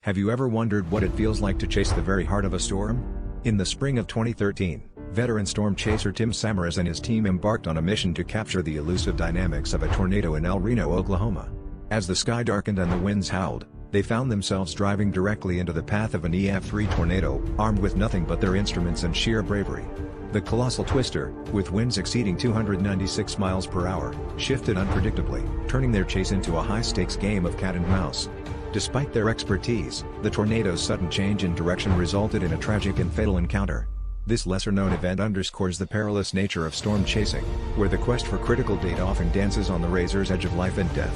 Have you ever wondered what it feels like to chase the very heart of a storm? In the spring of 2013, veteran storm chaser Tim Samaras and his team embarked on a mission to capture the elusive dynamics of a tornado in El Reno, Oklahoma. As the sky darkened and the winds howled, they found themselves driving directly into the path of an EF3 tornado, armed with nothing but their instruments and sheer bravery. The colossal twister, with winds exceeding 296 miles per hour, shifted unpredictably, turning their chase into a high-stakes game of cat and mouse. Despite their expertise, the tornado's sudden change in direction resulted in a tragic and fatal encounter. This lesser-known event underscores the perilous nature of storm chasing, where the quest for critical data often dances on the razor's edge of life and death.